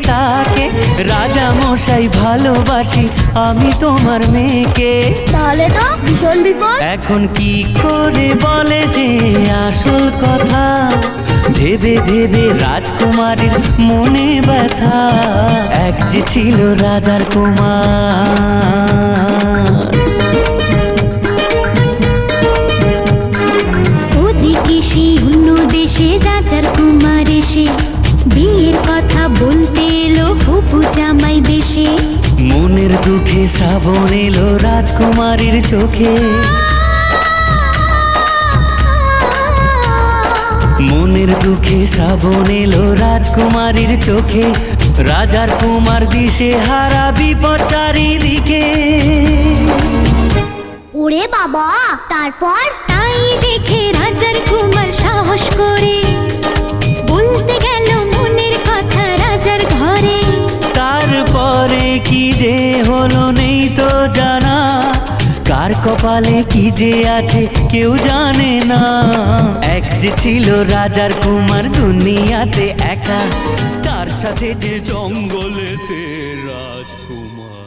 তাকে, রাজা মশাই ভালোবাসি আমি তোমার মেয়েকে। তাহলে তো ভীষণ বিপদ। এখন কি করে বলে সে আসল কথা, ভেবে ভেবে রাজকুমারীর মনে ব্যথা। এক যে ছিল রাজার কুমার। ওদিকে সেই অন্য দেশে রাজার কুমার এসে বিয়ের কথা বলতে এলো হবু জামাই বেশে। মনের দুঃখে শ্রাবণ এলো রাজকুমারীর চোখে, মনের দুঃখে শ্রাবণ এলো রাজকুমারীর চোখে। রাজার কুমার দিশে হারা, বিপদ চারিদিকে। ওরে বাবা, তারপর? তাই দেখে রাজার কুমার সাহস করে বলতে গেল মনের কথা রাজার ঘরে। তারপরে কি যে হলো নেই তো জানা, কার কপালে কি যে আছে কেউ জানে না। এক যে ছিল রাজার কুমার দুনিয়াতে একা, তার সাথে যে জঙ্গলেতে রাজকুমার।